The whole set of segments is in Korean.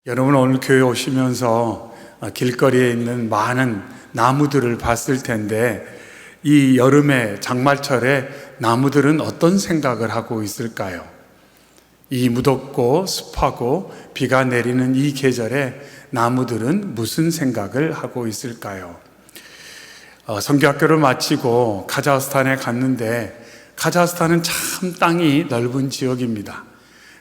여러분 오늘 교회 오시면서 길거리에 있는 많은 나무들을 봤을 텐데 이 여름의 장마철에 나무들은 어떤 생각을 하고 있을까요? 이 무덥고 습하고 비가 내리는 이 계절에 나무들은 무슨 생각을 하고 있을까요? 선교학교를 마치고 카자흐스탄에 갔는데 카자흐스탄은 참 땅이 넓은 지역입니다.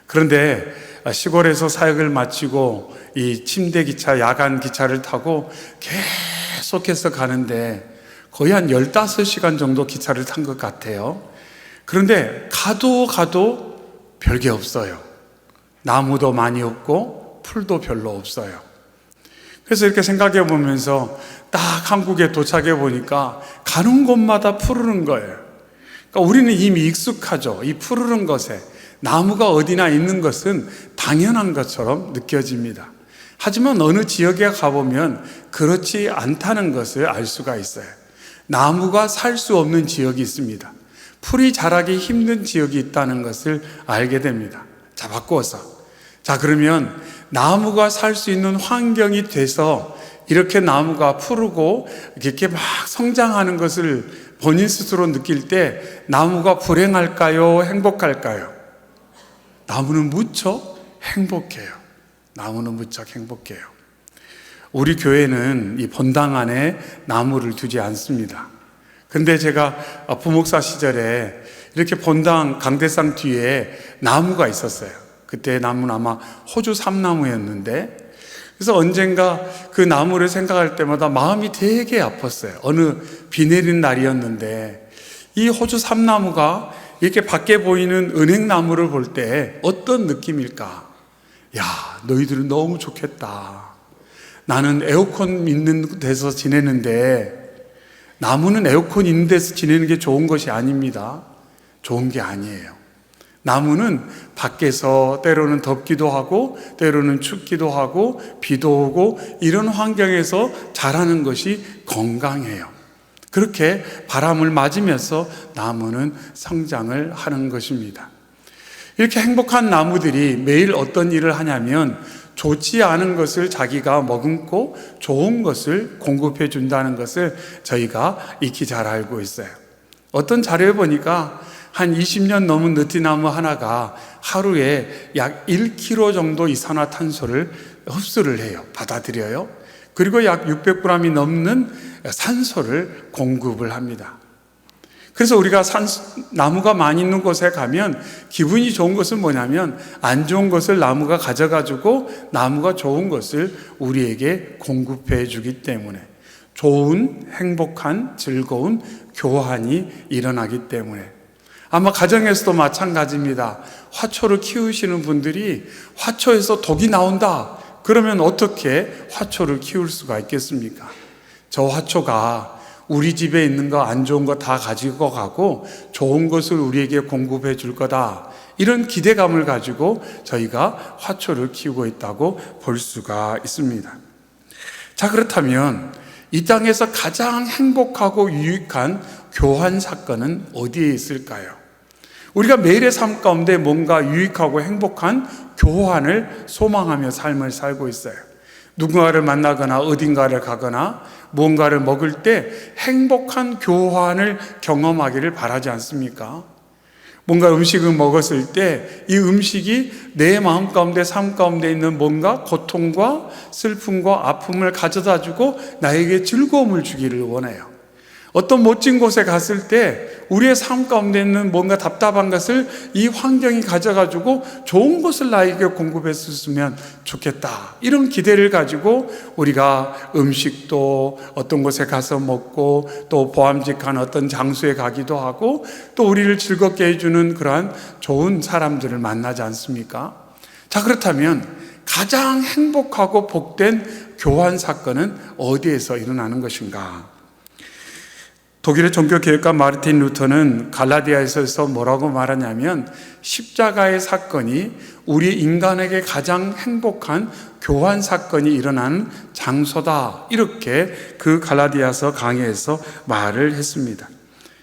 그런데 시골에서 사역을 마치고 이 침대 기차, 야간 기차를 타고 계속해서 가는데 거의 한 15시간 정도 기차를 탄 것 같아요. 그런데 가도 별게 없어요. 나무도 많이 없고 풀도 별로 없어요. 그래서 이렇게 생각해 보면서 딱 한국에 도착해 보니까 가는 곳마다 푸르른 거예요. 그러니까 우리는 이미 익숙하죠. 이 푸르른 것에 나무가 어디나 있는 것은 당연한 것처럼 느껴집니다. 하지만 어느 지역에 가보면 그렇지 않다는 것을 알 수가 있어요. 나무가 살 수 없는 지역이 있습니다. 풀이 자라기 힘든 지역이 있다는 것을 알게 됩니다. 자, 바꾸어서. 자, 그러면 나무가 살 수 있는 환경이 돼서 이렇게 나무가 푸르고 이렇게 막 성장하는 것을 본인 스스로 느낄 때 나무가 불행할까요? 행복할까요? 나무는 무척 행복해요. 나무는 무척 행복해요. 우리 교회는 이 본당 안에 나무를 두지 않습니다. 근데 제가 부목사 시절에 이렇게 본당 강대상 뒤에 나무가 있었어요. 그때 나무는 아마 호주 삼나무였는데, 그래서 언젠가 그 나무를 생각할 때마다 마음이 되게 아팠어요. 어느 비 내린 날이었는데 이 호주 삼나무가 이렇게 밖에 보이는 은행나무를 볼 때 어떤 느낌일까? 야, 너희들은 너무 좋겠다. 나는 에어컨 있는 데서 지내는데 나무는 에어컨 있는 데서 지내는 게 좋은 것이 아닙니다. 좋은 게 아니에요. 나무는 밖에서 때로는 덥기도 하고 때로는 춥기도 하고 비도 오고 이런 환경에서 자라는 것이 건강해요. 그렇게 바람을 맞으면서 나무는 성장을 하는 것입니다. 이렇게 행복한 나무들이 매일 어떤 일을 하냐면 좋지 않은 것을 자기가 머금고 좋은 것을 공급해 준다는 것을 저희가 익히 잘 알고 있어요. 어떤 자료에 보니까 한 20년 넘은 느티나무 하나가 하루에 약 1kg 정도 이산화탄소를 흡수를 해요. 받아들여요. 그리고 약 600g이 넘는 산소를 공급을 합니다. 그래서 우리가 나무가 많이 있는 곳에 가면 기분이 좋은 것은 뭐냐면 안 좋은 것을 나무가 가져가지고 나무가 좋은 것을 우리에게 공급해 주기 때문에 좋은, 행복한, 즐거운 교환이 일어나기 때문에 아마 가정에서도 마찬가지입니다. 화초를 키우시는 분들이 화초에서 독이 나온다. 그러면 어떻게 화초를 키울 수가 있겠습니까? 저 화초가 우리 집에 있는 거 안 좋은 거 다 가지고 가고 좋은 것을 우리에게 공급해 줄 거다. 이런 기대감을 가지고 저희가 화초를 키우고 있다고 볼 수가 있습니다. 자, 그렇다면 이 땅에서 가장 행복하고 유익한 교환 사건은 어디에 있을까요? 우리가 매일의 삶 가운데 뭔가 유익하고 행복한 교환을 소망하며 삶을 살고 있어요. 누군가를 만나거나 어딘가를 가거나 무언가를 먹을 때 행복한 교환을 경험하기를 바라지 않습니까? 뭔가 음식을 먹었을 때 이 음식이 내 마음 가운데 삶 가운데 있는 뭔가 고통과 슬픔과 아픔을 가져다 주고 나에게 즐거움을 주기를 원해요. 어떤 멋진 곳에 갔을 때 우리의 삶 가운데 있는 뭔가 답답한 것을 이 환경이 가져가지고 좋은 것을 나에게 공급했으면 좋겠다. 이런 기대를 가지고 우리가 음식도 어떤 곳에 가서 먹고 또 보암직한 어떤 장소에 가기도 하고 또 우리를 즐겁게 해주는 그러한 좋은 사람들을 만나지 않습니까? 자, 그렇다면 가장 행복하고 복된 교환 사건은 어디에서 일어나는 것인가? 독일의 종교개혁가 마르틴 루터는 갈라디아에서 뭐라고 말하냐면 십자가의 사건이 우리 인간에게 가장 행복한 교환 사건이 일어나는 장소다. 이렇게 그 갈라디아서 강해에서 말을 했습니다.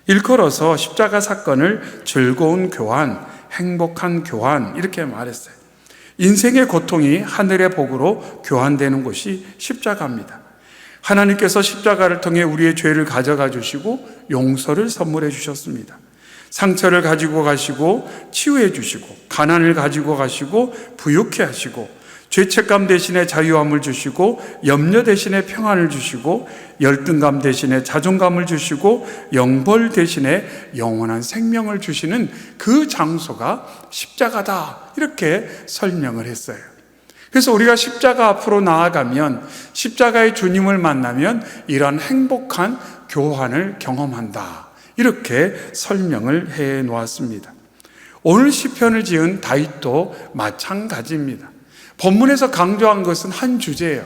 일컬어서 십자가 사건을 즐거운 교환, 행복한 교환 이렇게 말했어요. 인생의 고통이 하늘의 복으로 교환되는 곳이 십자가입니다. 하나님께서 십자가를 통해 우리의 죄를 가져가 주시고 용서를 선물해 주셨습니다. 상처를 가지고 가시고 치유해 주시고, 가난을 가지고 가시고 부유케 하시고, 죄책감 대신에 자유함을 주시고, 염려 대신에 평안을 주시고, 열등감 대신에 자존감을 주시고, 영벌 대신에 영원한 생명을 주시는 그 장소가 십자가다, 이렇게 설명을 했어요. 그래서 우리가 십자가 앞으로 나아가면, 십자가의 주님을 만나면 이런 행복한 교환을 경험한다, 이렇게 설명을 해 놓았습니다. 오늘 시편을 지은 다윗도 마찬가지입니다. 본문에서 강조한 것은 한 주제예요.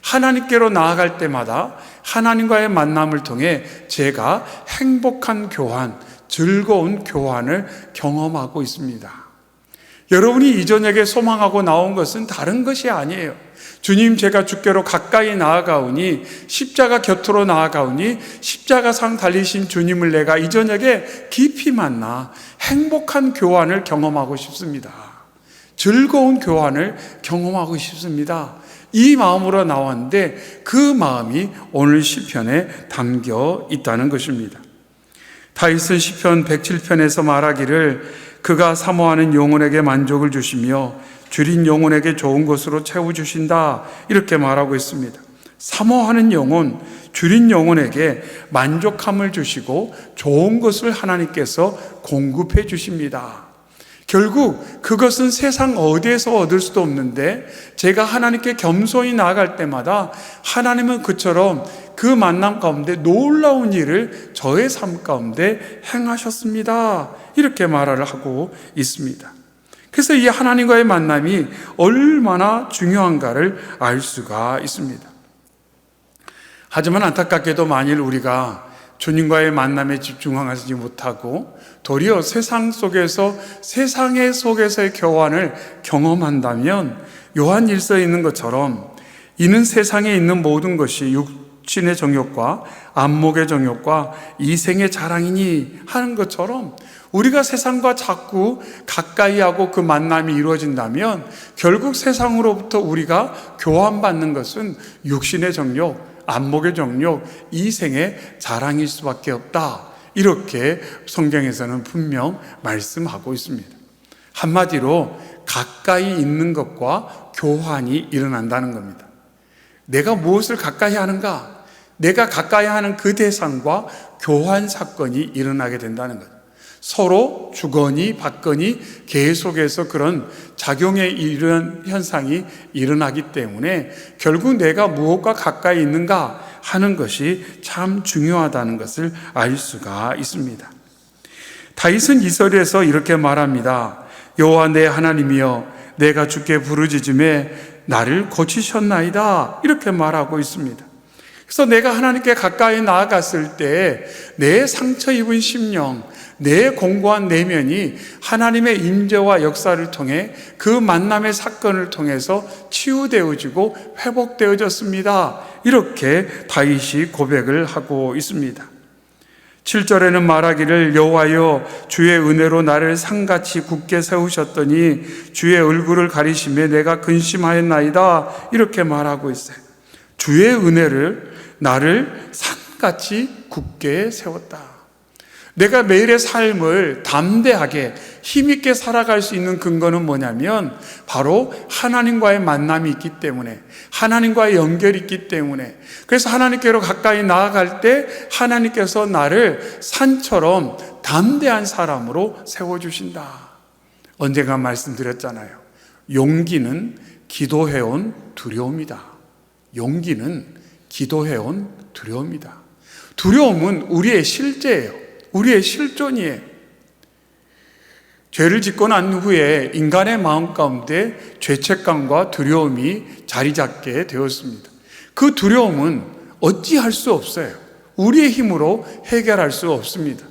하나님께로 나아갈 때마다 하나님과의 만남을 통해 제가 행복한 교환, 즐거운 교환을 경험하고 있습니다. 여러분이 이 저녁에 소망하고 나온 것은 다른 것이 아니에요. 주님, 제가 주께로 가까이 나아가오니, 십자가 곁으로 나아가오니, 십자가상 달리신 주님을 내가 이 저녁에 깊이 만나 행복한 교환을 경험하고 싶습니다. 즐거운 교환을 경험하고 싶습니다. 이 마음으로 나왔는데 그 마음이 오늘 시편에 담겨 있다는 것입니다. 다윗은 시편 107편에서 말하기를 그가 사모하는 영혼에게 만족을 주시며 줄인 영혼에게 좋은 것으로 채워주신다, 이렇게 말하고 있습니다. 사모하는 영혼, 줄인 영혼에게 만족함을 주시고 좋은 것을 하나님께서 공급해 주십니다. 결국 그것은 세상 어디에서 얻을 수도 없는데, 제가 하나님께 겸손히 나아갈 때마다 하나님은 그처럼 그 만남 가운데 놀라운 일을 저의 삶 가운데 행하셨습니다, 이렇게 말을 하고 있습니다. 그래서 이 하나님과의 만남이 얼마나 중요한가를 알 수가 있습니다. 하지만 안타깝게도 만일 우리가 주님과의 만남에 집중하지 못하고 도리어 세상 속에서, 세상의 속에서의 교환을 경험한다면 요한 1서에 있는 것처럼 이는 세상에 있는 모든 것이 육신의 정욕과 안목의 정욕과 이생의 자랑이니 하는 것처럼, 우리가 세상과 자꾸 가까이 하고 그 만남이 이루어진다면 결국 세상으로부터 우리가 교환받는 것은 육신의 정욕, 안목의 정욕, 이생의 자랑일 수밖에 없다, 이렇게 성경에서는 분명 말씀하고 있습니다. 한마디로 가까이 있는 것과 교환이 일어난다는 겁니다. 내가 무엇을 가까이 하는가? 내가 가까이 하는 그 대상과 교환 사건이 일어나게 된다는 것. 서로 주거니 받거니 계속해서 그런 작용의 이런 현상이 일어나기 때문에 결국 내가 무엇과 가까이 있는가 하는 것이 참 중요하다는 것을 알 수가 있습니다. 다윗은 이 절에서 이렇게 말합니다. 여호와 내 하나님이여, 내가 주께 부르짖음에 나를 고치셨나이다, 이렇게 말하고 있습니다. 그래서 내가 하나님께 가까이 나아갔을 때 내 상처 입은 심령, 내 공고한 내면이 하나님의 임재와 역사를 통해 그 만남의 사건을 통해서 치유되어지고 회복되어졌습니다, 이렇게 다윗이 고백을 하고 있습니다. 7절에는 말하기를 여호와여, 주의 은혜로 나를 산같이 굳게 세우셨더니 주의 얼굴을 가리심에 내가 근심하였나이다, 이렇게 말하고 있어요. 주의 은혜를 나를 산같이 굳게 세웠다. 내가 매일의 삶을 담대하게 힘있게 살아갈 수 있는 근거는 뭐냐면 바로 하나님과의 만남이 있기 때문에, 하나님과의 연결이 있기 때문에, 그래서 하나님께로 가까이 나아갈 때 하나님께서 나를 산처럼 담대한 사람으로 세워주신다. 언젠가 말씀드렸잖아요. 용기는 기도해온 두려움이다. 용기는 기도해온 두려움이다. 두려움은 우리의 실제예요. 우리의 실존이에요. 죄를 짓고 난 후에 인간의 마음 가운데 죄책감과 두려움이 자리 잡게 되었습니다. 그 두려움은 어찌할 수 없어요. 우리의 힘으로 해결할 수 없습니다.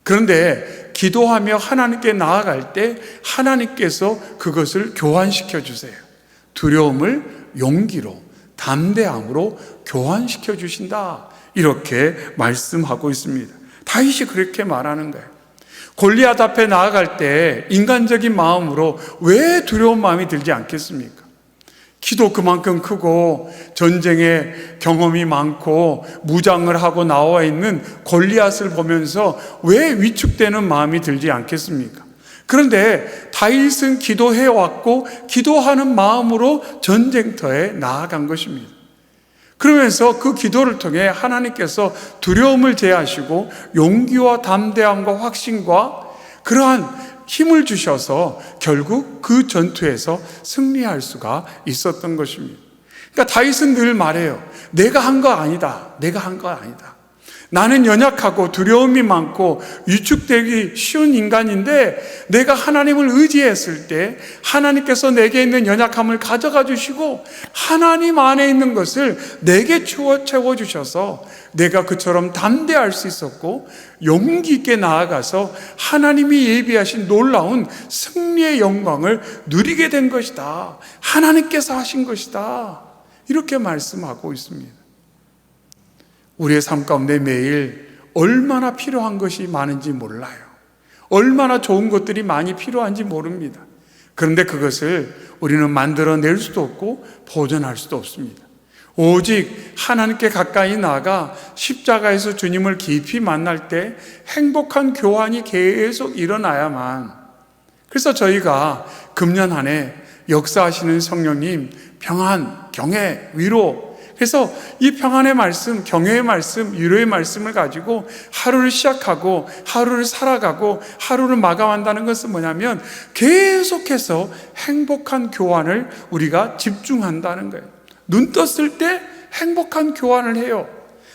그런데 기도하며 하나님께 나아갈 때 하나님께서 그것을 교환시켜 주세요. 두려움을 용기로, 담대함으로 교환시켜 주신다, 이렇게 말씀하고 있습니다. 다윗이 그렇게 말하는 거예요. 골리앗 앞에 나아갈 때 인간적인 마음으로 왜 두려운 마음이 들지 않겠습니까? 키도 그만큼 크고 전쟁의 경험이 많고 무장을 하고 나와 있는 골리앗을 보면서 왜 위축되는 마음이 들지 않겠습니까? 그런데 다윗은 기도해왔고 기도하는 마음으로 전쟁터에 나아간 것입니다. 그러면서 그 기도를 통해 하나님께서 두려움을 제하시고 용기와 담대함과 확신과 그러한 힘을 주셔서 결국 그 전투에서 승리할 수가 있었던 것입니다. 그러니까 다윗은 늘 말해요. 내가 한 거 아니다. 내가 한 거 아니다. 나는 연약하고 두려움이 많고 위축되기 쉬운 인간인데 내가 하나님을 의지했을 때 하나님께서 내게 있는 연약함을 가져가 주시고 하나님 안에 있는 것을 내게 채워주셔서 내가 그처럼 담대할 수 있었고 용기 있게 나아가서 하나님이 예비하신 놀라운 승리의 영광을 누리게 된 것이다. 하나님께서 하신 것이다. 이렇게 말씀하고 있습니다. 우리의 삶 가운데 매일 얼마나 필요한 것이 많은지 몰라요. 얼마나 좋은 것들이 많이 필요한지 모릅니다. 그런데 그것을 우리는 만들어낼 수도 없고 보존할 수도 없습니다. 오직 하나님께 가까이 나아가 십자가에서 주님을 깊이 만날 때 행복한 교환이 계속 일어나야만, 그래서 저희가 금년 한 해 역사하시는 성령님 평안, 경애, 위로, 그래서 이 평안의 말씀, 경외의 말씀, 위로의 말씀을 가지고 하루를 시작하고 하루를 살아가고 하루를 마감한다는 것은 뭐냐면 계속해서 행복한 교환을 우리가 집중한다는 거예요. 눈 떴을 때 행복한 교환을 해요.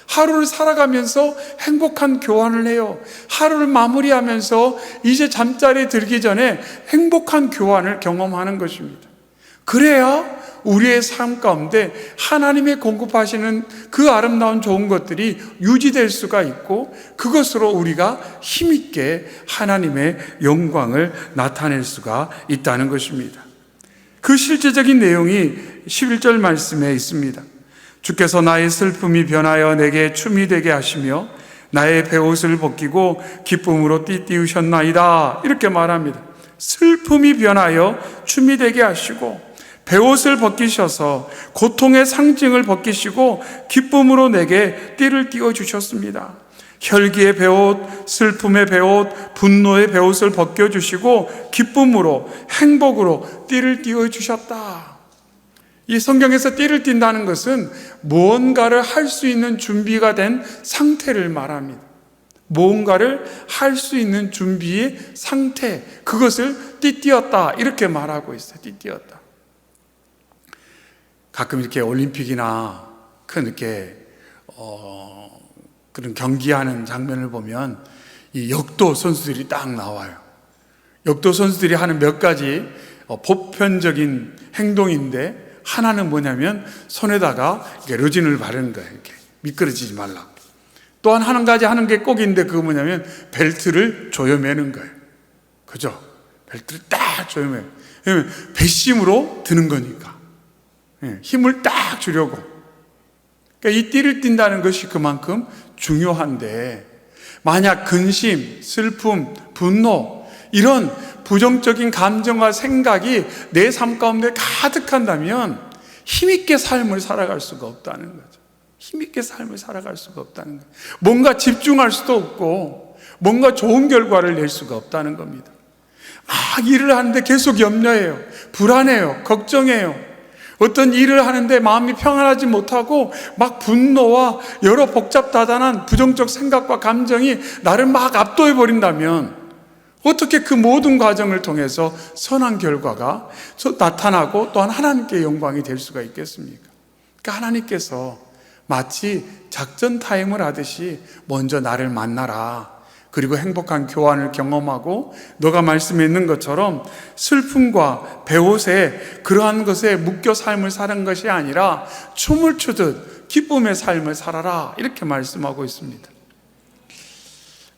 하루를 살아가면서 행복한 교환을 해요. 하루를 마무리하면서 이제 잠자리에 들기 전에 행복한 교환을 경험하는 것입니다. 그래야 우리의 삶 가운데 하나님의 공급하시는 그 아름다운 좋은 것들이 유지될 수가 있고 그것으로 우리가 힘있게 하나님의 영광을 나타낼 수가 있다는 것입니다. 그 실제적인 내용이 11절 말씀에 있습니다. 주께서 나의 슬픔이 변하여 내게 춤이 되게 하시며 나의 베옷을 벗기고 기쁨으로 띠띠우셨나이다. 이렇게 말합니다. 슬픔이 변하여 춤이 되게 하시고 베옷을 벗기셔서 고통의 상징을 벗기시고 기쁨으로 내게 띠를 띄워주셨습니다. 혈기의 베옷, 슬픔의 베옷, 분노의 베옷을 벗겨주시고 기쁨으로, 행복으로 띠를 띄워주셨다. 이 성경에서 띠를 띈다는 것은 무언가를 할 수 있는 준비가 된 상태를 말합니다. 무언가를 할 수 있는 준비의 상태, 그것을 띠띠었다 이렇게 말하고 있어요. 띠띠었다. 가끔 이렇게 올림픽이나 큰 이렇게 그런 경기하는 장면을 보면 이 역도 선수들이 딱 나와요. 역도 선수들이 하는 몇 가지 보편적인 행동인데 하나는 뭐냐면 손에다가 이렇게 로진을 바르는 거예요. 이렇게 미끄러지지 말라고. 또한 한 가지 하는 게 꼭 있는데 그거 뭐냐면 벨트를 조여매는 거예요. 그죠? 벨트를 딱 조여매요. 왜냐면 배심으로 드는 거니까. 힘을 딱 주려고. 그러니까 이 띠를 띈다는 것이 그만큼 중요한데 만약 근심, 슬픔, 분노 이런 부정적인 감정과 생각이 내 삶 가운데 가득한다면 힘있게 삶을 살아갈 수가 없다는 거죠. 힘있게 삶을 살아갈 수가 없다는 거예요. 뭔가 집중할 수도 없고 뭔가 좋은 결과를 낼 수가 없다는 겁니다. 막 일을 하는데 계속 염려해요. 불안해요. 걱정해요. 어떤 일을 하는데 마음이 평안하지 못하고 막 분노와 여러 복잡다단한 부정적 생각과 감정이 나를 막 압도해 버린다면 어떻게 그 모든 과정을 통해서 선한 결과가 나타나고 또한 하나님께 영광이 될 수가 있겠습니까? 그러니까 하나님께서 마치 작전 타임을 하듯이 먼저 나를 만나라. 그리고 행복한 교환을 경험하고 너가 말씀에 있는 것처럼 슬픔과 배옷에 그러한 것에 묶여 삶을 사는 것이 아니라 춤을 추듯 기쁨의 삶을 살아라 이렇게 말씀하고 있습니다.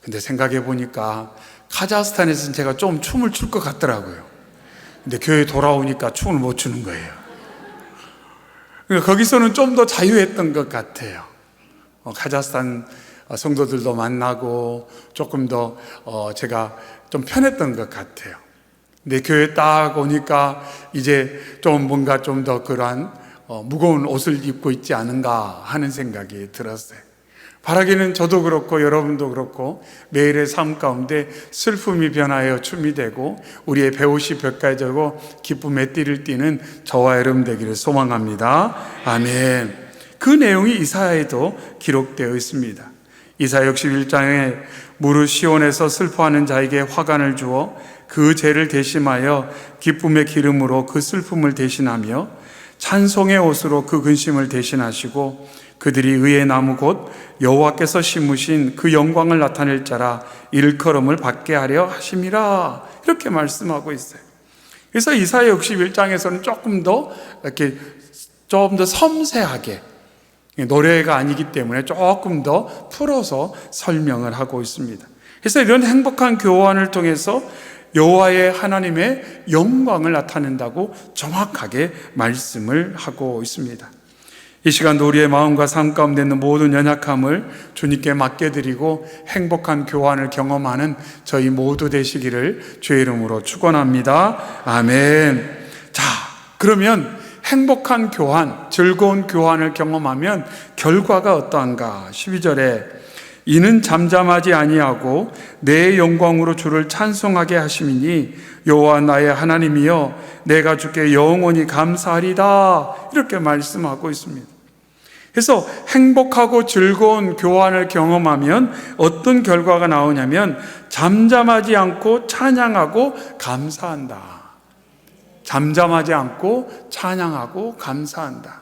근데 생각해 보니까 카자흐스탄에서는 제가 좀 춤을 출 것 같더라고요. 근데 교회에 돌아오니까 춤을 못 추는 거예요. 그러니까 거기서는 좀 더 자유했던 것 같아요. 카자흐스탄 성도들도 만나고 조금 더 제가 좀 편했던 것 같아요. 근데 교회 딱 오니까 이제 좀 뭔가 좀 더 그러한 무거운 옷을 입고 있지 않은가 하는 생각이 들었어요. 바라기는 저도 그렇고 여러분도 그렇고 매일의 삶 가운데 슬픔이 변하여 춤이 되고 우리의 배옷이 볕가져고 기쁨의 띠를 띠는 저와 여러분 되기를 소망합니다. 아멘. 그 내용이 이사야에도 기록되어 있습니다. 이사야 61장에 무릇 시온에서 슬퍼하는 자에게 화관을 주어 그 죄를 대심하여 기쁨의 기름으로 그 슬픔을 대신하며 찬송의 옷으로 그 근심을 대신하시고 그들이 의의 나무 곧 여호와께서 심으신 그 영광을 나타낼 자라 일컬음을 받게 하려 하심이라, 이렇게 말씀하고 있어요. 그래서 이사야 61장에서는 조금 더 섬세하게, 노래가 아니기 때문에 조금 더 풀어서 설명을 하고 있습니다. 그래서 이런 행복한 교환을 통해서 여호와의 하나님의 영광을 나타낸다고 정확하게 말씀을 하고 있습니다. 이 시간도 우리의 마음과 삶 가운데 있는 모든 연약함을 주님께 맡겨드리고 행복한 교환을 경험하는 저희 모두 되시기를 주의 이름으로 축원합니다. 아멘. 자, 그러면 행복한 교환, 즐거운 교환을 경험하면 결과가 어떠한가? 12절에 이는 잠잠하지 아니하고 내 영광으로 주를 찬송하게 하심이니 여호와 나의 하나님이여 내가 주께 영원히 감사하리다, 이렇게 말씀하고 있습니다. 그래서 행복하고 즐거운 교환을 경험하면 어떤 결과가 나오냐면 잠잠하지 않고 찬양하고 감사한다. 잠잠하지 않고 찬양하고 감사한다.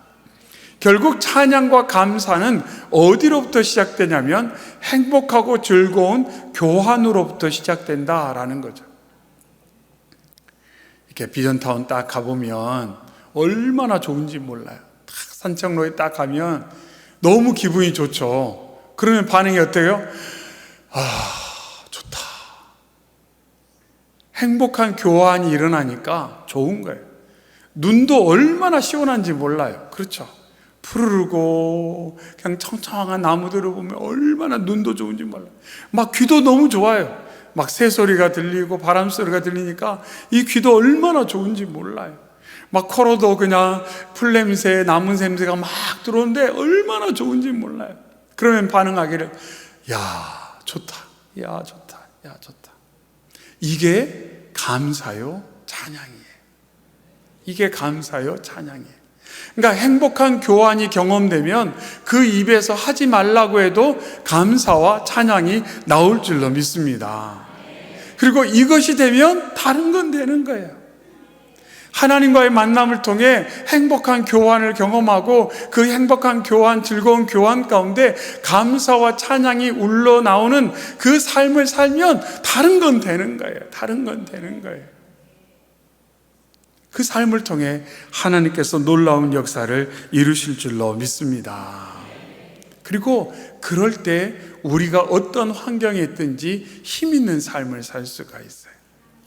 결국 찬양과 감사는 어디로부터 시작되냐면 행복하고 즐거운 교환으로부터 시작된다라는 거죠. 이렇게 비전타운 딱 가보면 얼마나 좋은지 몰라요. 딱 산책로에 딱 가면 너무 기분이 좋죠. 그러면 반응이 어때요? 좋다. 행복한 교환이 일어나니까 좋은 거예요. 눈도 얼마나 시원한지 몰라요. 그렇죠? 푸르르고 그냥 청청한 나무들을 보면 얼마나 눈도 좋은지 몰라요. 막 귀도 너무 좋아요. 막 새소리가 들리고 바람소리가 들리니까 이 귀도 얼마나 좋은지 몰라요. 막 코로도 그냥 풀냄새, 나무 냄새가 막 들어오는데 얼마나 좋은지 몰라요. 그러면 반응하기를 야 좋다, 야 좋다, 야 좋다. 이게 감사요 찬양이에요. 이게 감사요 찬양이에요. 그러니까 행복한 교환이 경험되면 그 입에서 하지 말라고 해도 감사와 찬양이 나올 줄로 믿습니다. 그리고 이것이 되면 다른 건 되는 거예요. 하나님과의 만남을 통해 행복한 교환을 경험하고 그 행복한 교환, 즐거운 교환 가운데 감사와 찬양이 울러나오는 그 삶을 살면 다른 건 되는 거예요. 다른 건 되는 거예요. 그 삶을 통해 하나님께서 놀라운 역사를 이루실 줄로 믿습니다. 그리고 그럴 때 우리가 어떤 환경에 있든지 힘 있는 삶을 살 수가 있어요.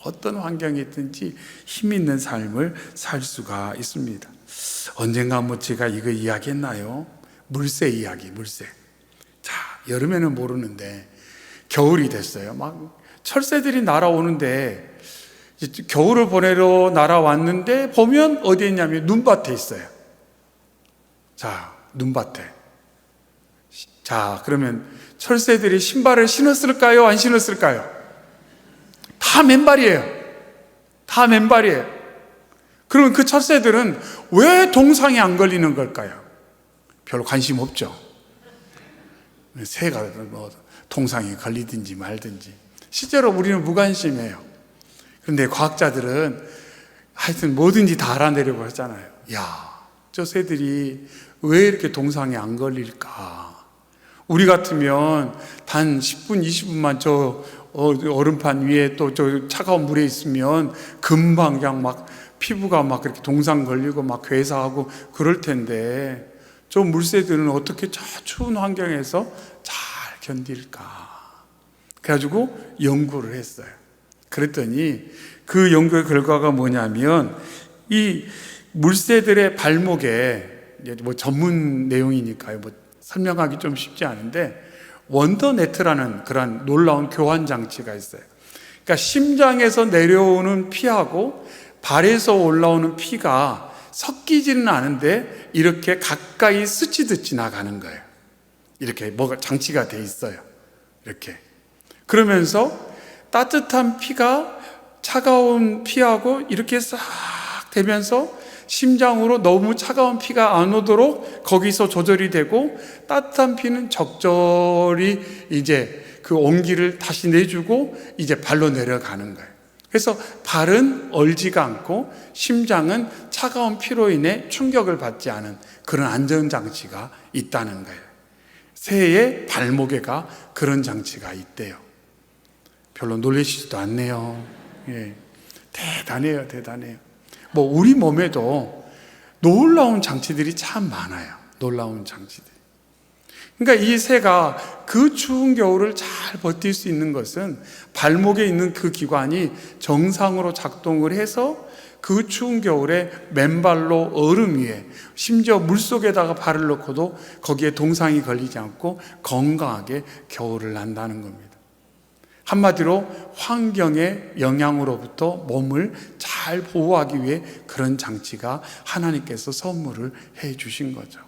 어떤 환경에 있든지 힘 있는 삶을 살 수가 있습니다. 언젠가 한번 제가 이거 이야기했나요? 물새 이야기, 물새. 자, 여름에는 모르는데 겨울이 됐어요. 막 철새들이 날아오는데 겨울을 보내러 날아왔는데 보면 어디에 있냐면 눈밭에 있어요. 자, 눈밭에. 자, 그러면 철새들이 신발을 신었을까요? 안 신었을까요? 다 맨발이에요. 다 맨발이에요. 그러면 그 철새들은 왜 동상에 안 걸리는 걸까요? 별로 관심 없죠. 새가 뭐 동상에 걸리든지 말든지. 실제로 우리는 무관심해요. 그런데 과학자들은 하여튼 뭐든지 다 알아내려고 하잖아요. 야, 저 새들이 왜 이렇게 동상에 안 걸릴까? 우리 같으면 단 10분, 20분만 저 얼음판 위에 또 저 차가운 물에 있으면 금방 그냥 막 피부가 막 그렇게 동상 걸리고 막 괴사하고 그럴 텐데 저 물새들은 어떻게 저 추운 환경에서 잘 견딜까? 그래가지고 연구를 했어요. 그랬더니 그 연구의 결과가 뭐냐면 이 물새들의 발목에 뭐 전문 내용이니까요. 뭐 설명하기 좀 쉽지 않은데 원더네트라는 그런 놀라운 교환 장치가 있어요. 그러니까 심장에서 내려오는 피하고 발에서 올라오는 피가 섞이지는 않은데 이렇게 가까이 스치듯 지나가는 거예요. 이렇게 뭐가 장치가 돼 있어요. 이렇게. 그러면서 따뜻한 피가 차가운 피하고 이렇게 싹 되면서 심장으로 너무 차가운 피가 안 오도록 거기서 조절이 되고, 따뜻한 피는 적절히 이제 그 온기를 다시 내주고 이제 발로 내려가는 거예요. 그래서 발은 얼지가 않고 심장은 차가운 피로 인해 충격을 받지 않은 그런 안전장치가 있다는 거예요. 새의 발목에가 그런 장치가 있대요. 별로 놀라시지도 않네요. 예. 대단해요, 대단해요. 뭐 우리 몸에도 놀라운 장치들이 참 많아요. 놀라운 장치들. 그러니까 이 새가 그 추운 겨울을 잘 버틸 수 있는 것은 발목에 있는 그 기관이 정상으로 작동을 해서 그 추운 겨울에 맨발로 얼음 위에, 심지어 물속에다가 발을 넣고도 거기에 동상이 걸리지 않고 건강하게 겨울을 난다는 겁니다. 한마디로 환경의 영향으로부터 몸을 잘 보호하기 위해 그런 장치가 하나님께서 선물을 해 주신 거죠.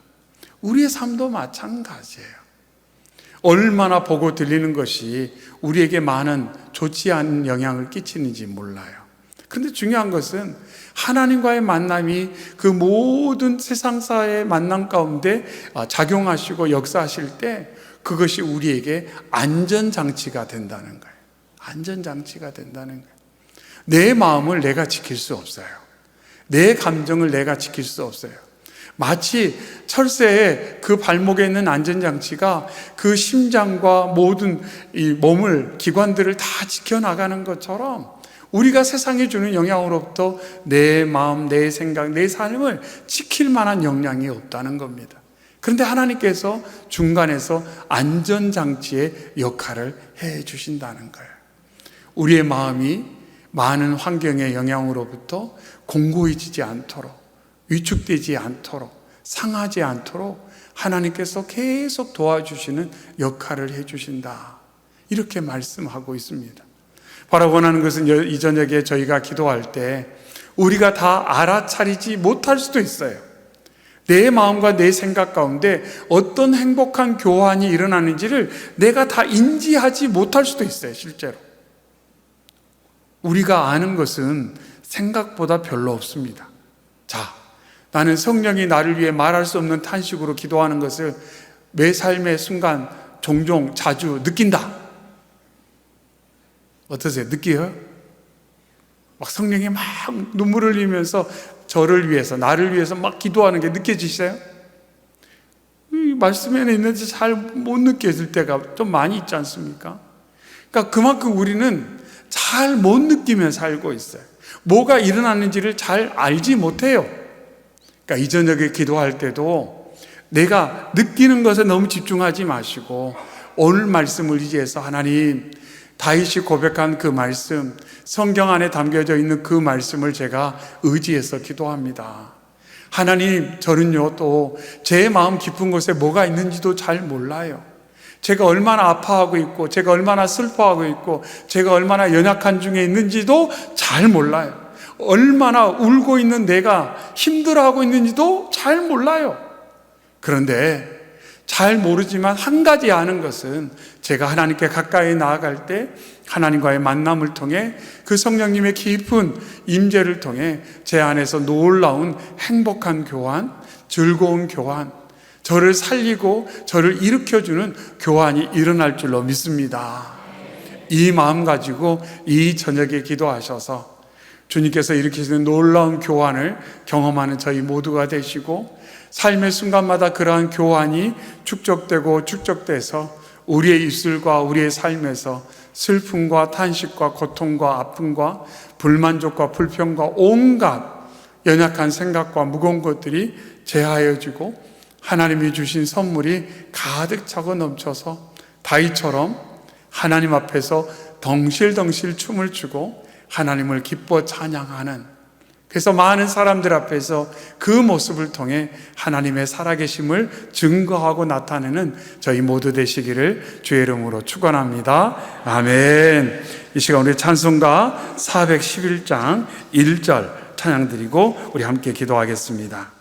우리의 삶도 마찬가지예요. 얼마나 보고 들리는 것이 우리에게 많은 좋지 않은 영향을 끼치는지 몰라요. 그런데 중요한 것은 하나님과의 만남이 그 모든 세상사의 만남 가운데 작용하시고 역사하실 때 그것이 우리에게 안전장치가 된다는 거예요. 안전장치가 된다는 거예요. 내 마음을 내가 지킬 수 없어요. 내 감정을 내가 지킬 수 없어요. 마치 철새의 그 발목에 있는 안전장치가 그 심장과 모든 이 몸을, 기관들을 다 지켜나가는 것처럼 우리가 세상에 주는 영향으로부터 내 마음, 내 생각, 내 삶을 지킬 만한 역량이 없다는 겁니다. 그런데 하나님께서 중간에서 안전장치의 역할을 해 주신다는 거예요. 우리의 마음이 많은 환경의 영향으로부터 공고해지지 않도록, 위축되지 않도록, 상하지 않도록 하나님께서 계속 도와주시는 역할을 해 주신다. 이렇게 말씀하고 있습니다. 바로 원하는 것은 이 저녁에 저희가 기도할 때 우리가 다 알아차리지 못할 수도 있어요. 내 마음과 내 생각 가운데 어떤 행복한 교환이 일어나는지를 내가 다 인지하지 못할 수도 있어요. 실제로 우리가 아는 것은 생각보다 별로 없습니다. 자, 나는 성령이 나를 위해 말할 수 없는 탄식으로 기도하는 것을 매 삶의 순간 종종 자주 느낀다. 어떠세요? 느껴요? 막 성령이 막 눈물을 흘리면서 저를 위해서, 나를 위해서 막 기도하는 게 느껴지세요? 이 말씀에는 있는지 잘 못 느껴질 때가 좀 많이 있지 않습니까? 그러니까 그만큼 우리는 잘 못 느끼며 살고 있어요. 뭐가 일어나는지를 잘 알지 못해요. 그러니까 이 저녁에 기도할 때도 내가 느끼는 것에 너무 집중하지 마시고 오늘 말씀을 의지해서 하나님, 다윗이 고백한 그 말씀, 성경 안에 담겨져 있는 그 말씀을 제가 의지해서 기도합니다. 하나님, 저는요 또 제 마음 깊은 곳에 뭐가 있는지도 잘 몰라요. 제가 얼마나 아파하고 있고, 제가 얼마나 슬퍼하고 있고, 제가 얼마나 연약한 중에 있는지도 잘 몰라요. 얼마나 울고 있는 내가 힘들어하고 있는지도 잘 몰라요. 그런데 잘 모르지만 한 가지 아는 것은 제가 하나님께 가까이 나아갈 때 하나님과의 만남을 통해 그 성령님의 깊은 임재를 통해 제 안에서 놀라운 행복한 교환, 즐거운 교환, 저를 살리고 저를 일으켜주는 교환이 일어날 줄로 믿습니다. 이 마음 가지고 이 저녁에 기도하셔서 주님께서 일으키시는 놀라운 교환을 경험하는 저희 모두가 되시고, 삶의 순간마다 그러한 교환이 축적되고 축적돼서 우리의 입술과 우리의 삶에서 슬픔과 탄식과 고통과 아픔과 불만족과 불평과 온갖 연약한 생각과 무거운 것들이 제하여지고 하나님이 주신 선물이 가득 차고 넘쳐서 다윗처럼 하나님 앞에서 덩실덩실 춤을 추고 하나님을 기뻐 찬양하는, 그래서 많은 사람들 앞에서 그 모습을 통해 하나님의 살아계심을 증거하고 나타내는 저희 모두 되시기를 주의 이름으로 축원합니다. 아멘. 이 시간 우리 찬송가 411장 1절 찬양 드리고 우리 함께 기도하겠습니다.